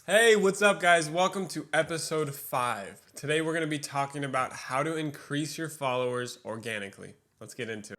Hey, what's up, guys? Welcome to episode 5. Today we're going to be talking about how to increase your followers organically. Let's get into it.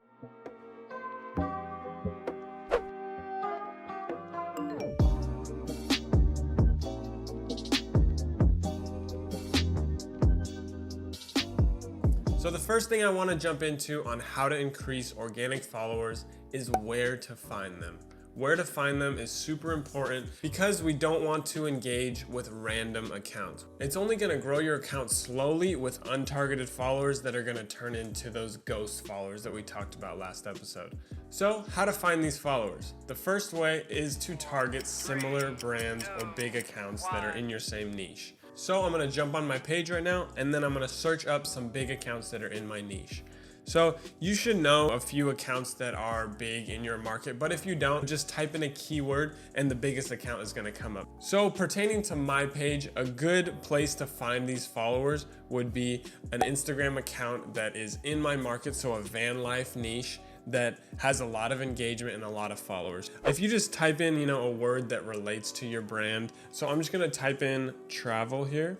So the first thing I want to jump into on how to increase organic followers is where to find them. Where to find them is super important because we don't want to engage with random accounts. It's only going to grow your account slowly with untargeted followers that are going to turn into those ghost followers that we talked about last episode. So how to find these followers? The first way is to target similar brands or big accounts that are in your same niche. So I'm going to jump on my page right now and then I'm going to search up some big accounts that are in my niche. So you should know a few accounts that are big in your market, but if you don't, just type in a keyword and the biggest account is going to come up. So pertaining to my page, a good place to find these followers would be an Instagram account that is in my market, so a van life niche that has a lot of engagement and a lot of followers. If you just type in, a word that relates to your brand. So I'm just going to type in travel here.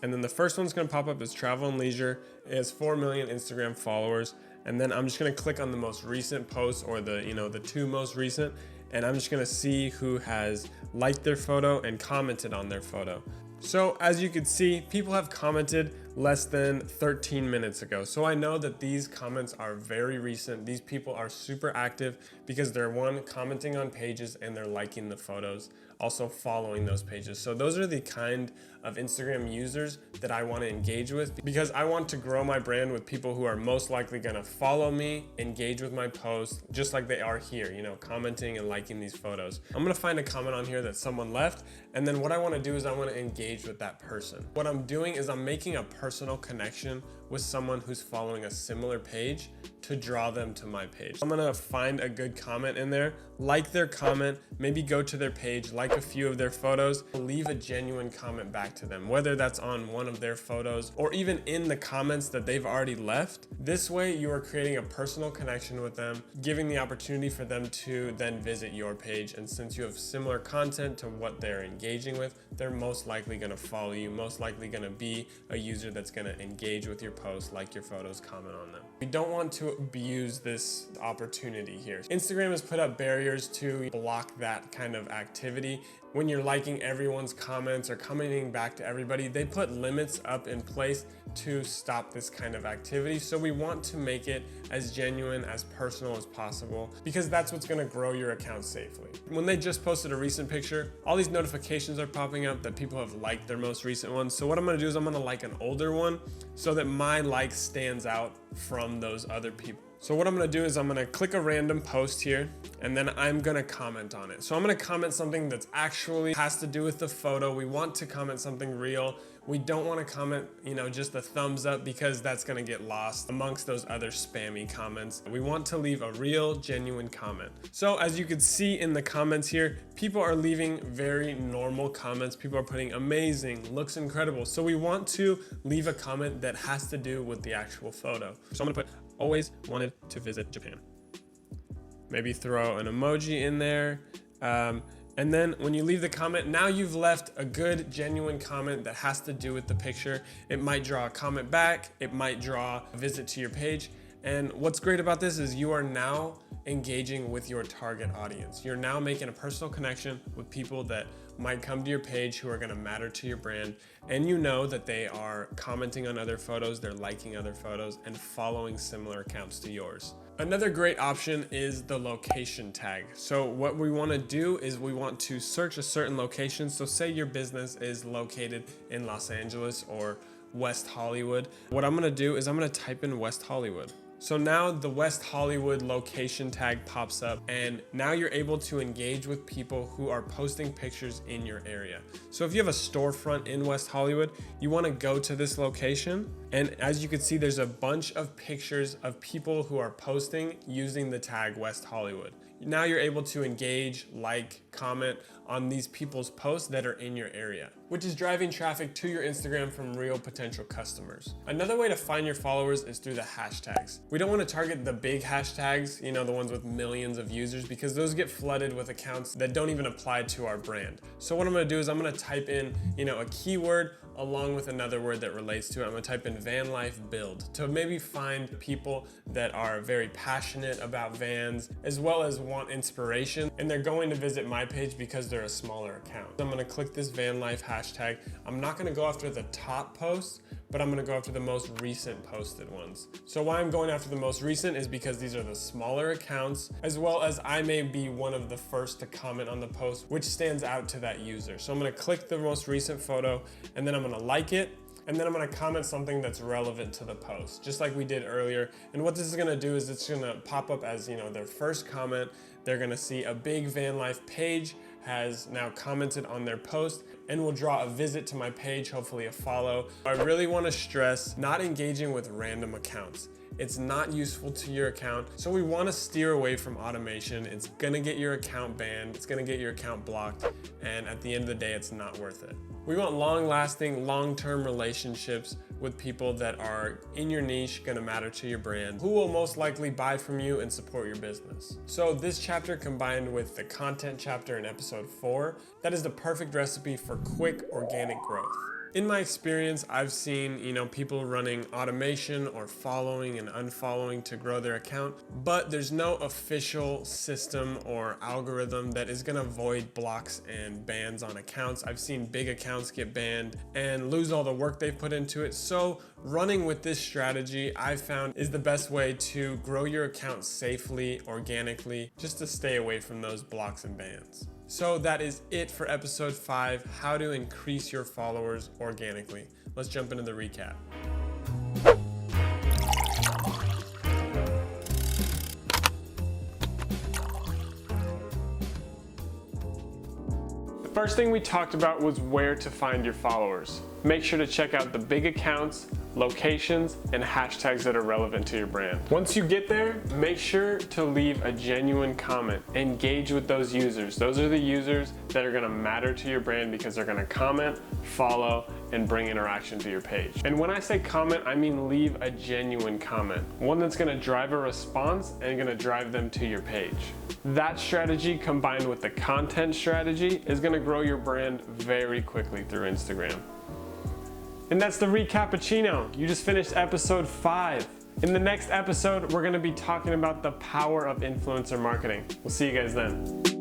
And then the first one's gonna pop up is travel and leisure. It has 4 million Instagram followers. And then I'm just gonna click on the most recent post or the two most recent. And I'm just gonna see who has liked their photo and commented on their photo. So as you can see, people have commented less than 13 minutes ago. So I know that these comments are very recent. These people are super active because they're commenting on pages and they're liking the photos, also following those pages. So those are the kind of Instagram users that I want to engage with because I want to grow my brand with people who are most likely going to follow me, engage with my posts, just like they are here, commenting and liking these photos. I'm going to find a comment on here that someone left. And then what I want to do is I want to engage with that person. What I'm doing is I'm making a personal connection with someone who's following a similar page to draw them to my page. I'm gonna find a good comment in there, like their comment, maybe go to their page, like a few of their photos, leave a genuine comment back to them, whether that's on one of their photos or even in the comments that they've already left. This way you are creating a personal connection with them, giving the opportunity for them to then visit your page. And since you have similar content to what they're engaging with, they're most likely gonna follow you, most likely gonna be a user that's gonna engage with your posts, like your photos, comment on them. We don't want to abuse this opportunity here. Instagram has put up barriers to block that kind of activity. When you're liking everyone's comments or commenting back to everybody, they put limits up in place to stop this kind of activity. So we want to make it as genuine, as personal as possible, because that's what's gonna grow your account safely. When they just posted a recent picture, all these notifications are popping up that people have liked their most recent one. So what I'm gonna do is I'm gonna like an older one so that my like stands out from those other people. So what I'm gonna do is I'm gonna click a random post here and then I'm gonna comment on it. So I'm gonna comment something that's actually has to do with the photo. We want to comment something real. We don't wanna comment, just a thumbs up because that's gonna get lost amongst those other spammy comments. We want to leave a real, genuine comment. So as you can see in the comments here, people are leaving very normal comments. People are putting amazing, looks incredible. So we want to leave a comment that has to do with the actual photo. So I'm gonna put, always wanted to visit Japan. Maybe throw an emoji in there. And then when you leave the comment, now you've left a good, genuine comment that has to do with the picture. It might draw a comment back. It might draw a visit to your page. And what's great about this is you are now engaging with your target audience. You're now making a personal connection with people that might come to your page who are gonna matter to your brand. And you know that they are commenting on other photos, they're liking other photos, and following similar accounts to yours. Another great option is the location tag. So what we wanna do is we want to search a certain location. So say your business is located in Los Angeles or West Hollywood. What I'm gonna do is I'm gonna type in West Hollywood. So now the West Hollywood location tag pops up and now you're able to engage with people who are posting pictures in your area. So if you have a storefront in West Hollywood, you want to go to this location. And as you can see, there's a bunch of pictures of people who are posting using the tag West Hollywood. Now you're able to engage, like, comment on these people's posts that are in your area, which is driving traffic to your Instagram from real potential customers. Another way to find your followers is through the hashtags. We don't want to target the big hashtags, you know, the ones with millions of users, because those get flooded with accounts that don't even apply to our brand. So what I'm going to do is I'm going to type in, you know, a keyword along with another word that relates to it. I'm gonna type in van life build to maybe find people that are very passionate about vans as well as want inspiration, and they're going to visit my page because they're a smaller account. I'm gonna click this van life hashtag. I'm not gonna go after the top posts, but I'm gonna go after the most recent posted ones. So why I'm going after the most recent is because these are the smaller accounts, as well as I may be one of the first to comment on the post, which stands out to that user. So I'm gonna click the most recent photo, and then I'm gonna like it, and then I'm gonna comment something that's relevant to the post, just like we did earlier. And what this is gonna do is it's gonna pop up as, you know, their first comment. They're gonna see a big van life page has now commented on their post and will draw a visit to my page, hopefully a follow. I really wanna stress not engaging with random accounts. It's not useful to your account. So we wanna steer away from automation. It's gonna get your account banned, it's gonna get your account blocked, and at the end of the day, it's not worth it. We want long-lasting, long-term relationships with people that are in your niche, gonna matter to your brand, who will most likely buy from you and support your business. So this chapter combined with the content chapter in episode 4, that is the perfect recipe for quick organic growth. In my experience, I've seen, you know, people running automation or following and unfollowing to grow their account, but there's no official system or algorithm that is gonna avoid blocks and bans on accounts. I've seen big accounts get banned and lose all the work they've put into it. So running with this strategy, I've found, is the best way to grow your account safely, organically, just to stay away from those blocks and bans. So that is it for episode 5, how to increase your followers organically. Let's jump into the recap. The first thing we talked about was where to find your followers. Make sure to check out the big accounts, locations, and hashtags that are relevant to your brand. Once you get there, make sure to leave a genuine comment. Engage with those users. Those are the users that are gonna matter to your brand because they're gonna comment, follow, and bring interaction to your page. And when I say comment, I mean leave a genuine comment. One that's gonna drive a response and gonna drive them to your page. That strategy combined with the content strategy is gonna grow your brand very quickly through Instagram. And that's the recappuccino. You just finished episode 5. In the next episode, we're gonna be talking about the power of influencer marketing. We'll see you guys then.